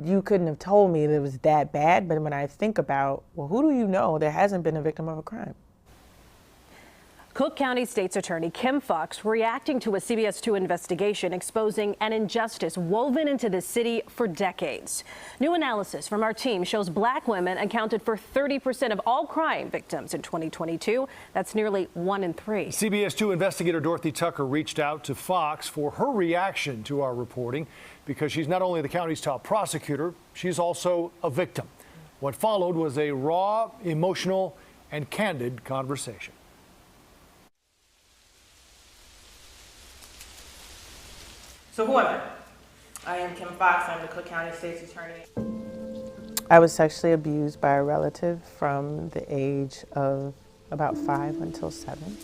You couldn't have told me that it was that bad, but when I think about, well, who do you know that hasn't been a victim of a crime? Cook County State's Attorney Kim Foxx reacting to a CBS 2 investigation exposing an injustice woven into the city for decades. New analysis from our team shows black women accounted for 30% of all crime victims in 2022. That's nearly 1 in 3. CBS 2 investigator Dorothy Tucker reached out to Fox for her reaction to our reporting because she's not only the county's top prosecutor, she's also a victim. What followed was a raw, emotional, and candid conversation. So who am I? I am Kim Foxx. I'm the Cook County State's Attorney. I was sexually abused by a relative from the age of about 5 until 7.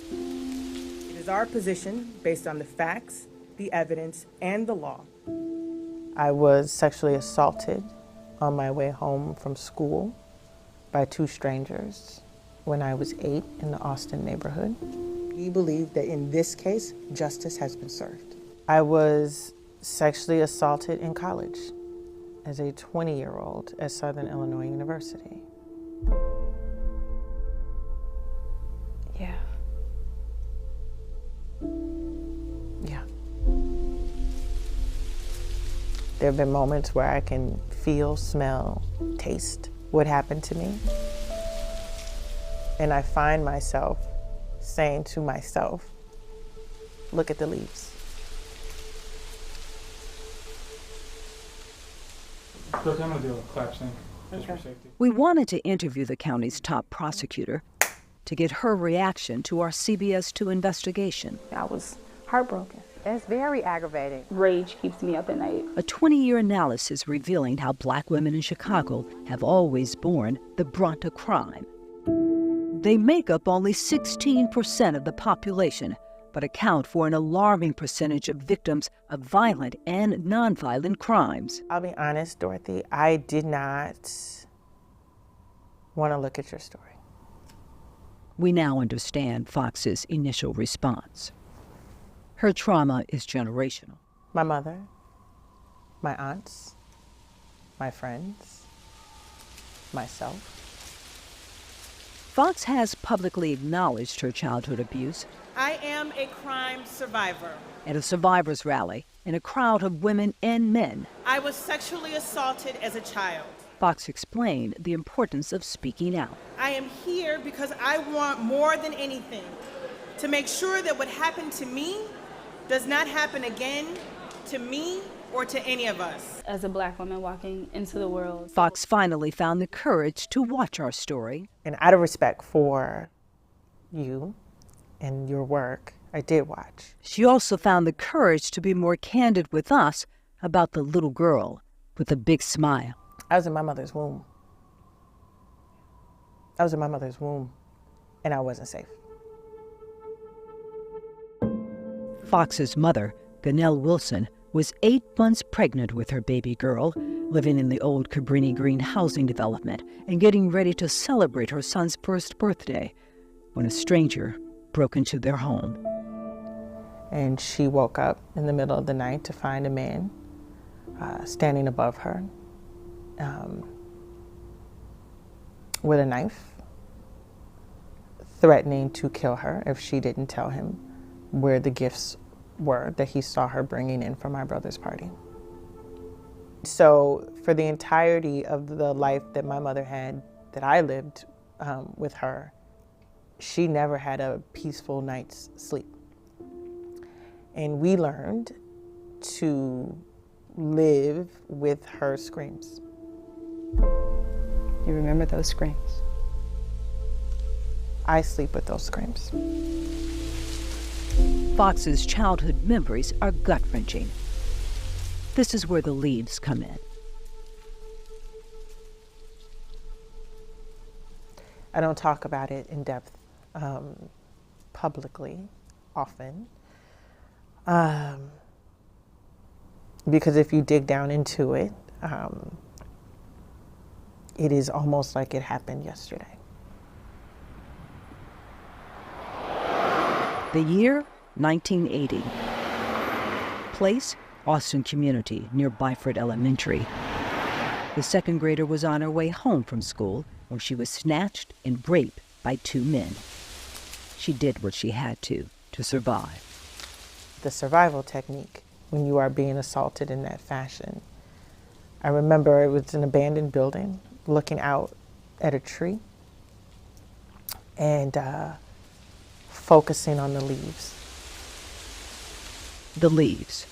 It is our position, based on the facts, the evidence, and the law. I was sexually assaulted on my way home from school by 2 strangers when I was 8 in the Austin neighborhood. We believe that in this case, justice has been served. I was sexually assaulted in college as a 20-year-old at Southern Illinois University. Yeah. There have been moments where I can feel, smell, taste what happened to me. And I find myself saying to myself, look at the leaves. Look, I'm gonna do a clap sync, just for safety. We wanted to interview the county's top prosecutor to get her reaction to our CBS 2 investigation. I was heartbroken. It's very aggravating. Rage keeps me up at night. A 20-year analysis revealing how black women in Chicago have always borne the brunt of crime. They make up only 16% of the population, but account for an alarming percentage of victims of violent and nonviolent crimes. I'll be honest, Dorothy, I did not want to look at your story. We now understand Fox's initial response. Her trauma is generational. My mother, my aunts, my friends, myself. Foxx has publicly acknowledged her childhood abuse. I am a crime survivor. At a survivors rally in a crowd of women and men, I was sexually assaulted as a child. Foxx explained the importance of speaking out. I am here because I want more than anything to make sure that what happened to me does not happen again to me or to any of us. As a black woman walking into the world. Foxx finally found the courage to watch our story. And out of respect for you and your work, I did watch. She also found the courage to be more candid with us about the little girl with the big smile. I was in my mother's womb. I was in my mother's womb, and I wasn't safe. Fox's mother, Ganelle Wilson, was 8 months pregnant with her baby girl, living in the old Cabrini Green housing development and getting ready to celebrate her son's first birthday when a stranger broke into their home. And she woke up in the middle of the night to find a man standing above her with a knife, threatening to kill her if she didn't tell him where the gifts were that he saw her bringing in from my brother's party. So for the entirety of the life that my mother had, that I lived with her, she never had a peaceful night's sleep. And we learned to live with her screams. You remember those screams? I sleep with those screams. Fox's childhood memories are gut-wrenching. This is where the leaves come in. I don't talk about it in depth publicly often. Because if you dig down into it, it is almost like it happened yesterday. The year, 1980. Place, Austin Community near Byford Elementary. The second grader was on her way home from school when she was snatched and raped by two men. She did what she had to survive. The survival technique when you are being assaulted in that fashion. I remember it was an abandoned building, looking out at a tree and focusing on the leaves. The leaves.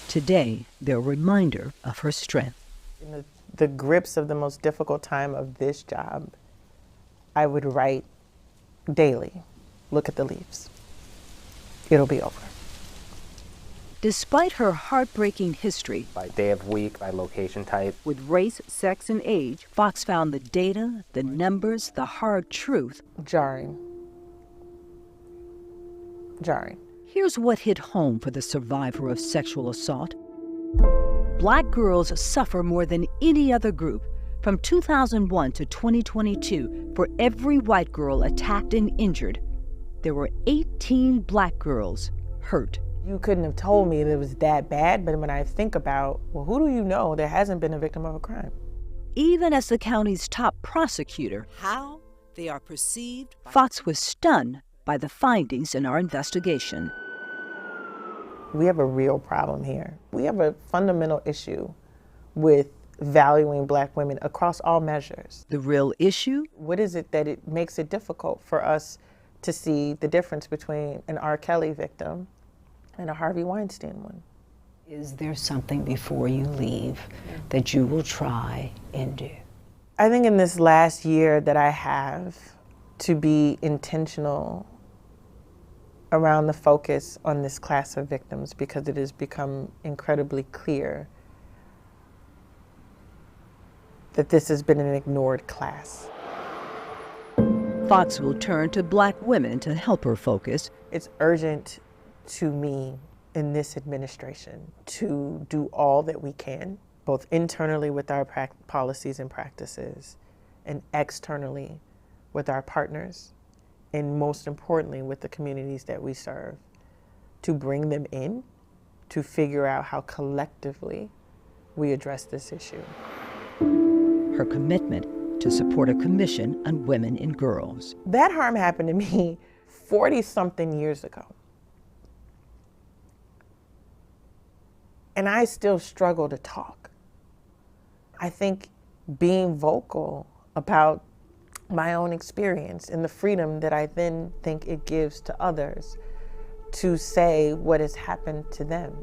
Today, they're a reminder of her strength. In the grips of the most difficult time of this job, I would write daily, look at the leaves. It'll be over. Despite her heartbreaking history, by day of week, by location type, with race, sex, and age, Foxx found the data, the numbers, the hard truth jarring. Jarring. Here's what hit home for the survivor of sexual assault. Black girls suffer more than any other group. From 2001 to 2022, for every white girl attacked and injured, there were 18 black girls hurt. You couldn't have told me that it was that bad, but when I think about, well, who do you know that hasn't been a victim of a crime? Even as the county's top prosecutor, how they are perceived. Foxx was stunned by the findings in our investigation. We have a real problem here. We have a fundamental issue with valuing black women across all measures. The real issue? What is it that it makes it difficult for us to see the difference between an R. Kelly victim and a Harvey Weinstein one? Is there something before you leave that you will try and do? I think in this last year that I have to be intentional around the focus on this class of victims, because it has become incredibly clear that this has been an ignored class. Foxx will turn to black women to help her focus. It's urgent to me in this administration to do all that we can, both internally with our policies and practices, and externally with our partners, and most importantly with the communities that we serve, to bring them in, to figure out how collectively we address this issue. Her commitment to support a commission on women and girls. That harm happened to me 40-something years ago. And I still struggle to talk. I think being vocal about my own experience and the freedom that I then think it gives to others to say what has happened to them.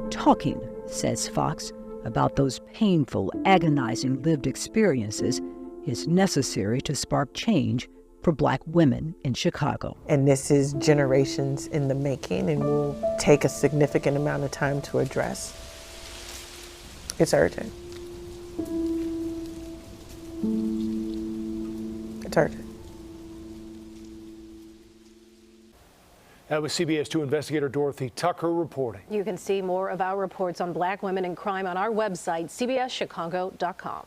Talking, says Foxx, about those painful, agonizing lived experiences is necessary to spark change for black women in Chicago. And this is generations in the making and will take a significant amount of time to address. It's urgent. It's urgent. That was CBS 2 investigator Dorothy Tucker reporting. You can see more of our reports on black women and crime on our website, cbschicago.com.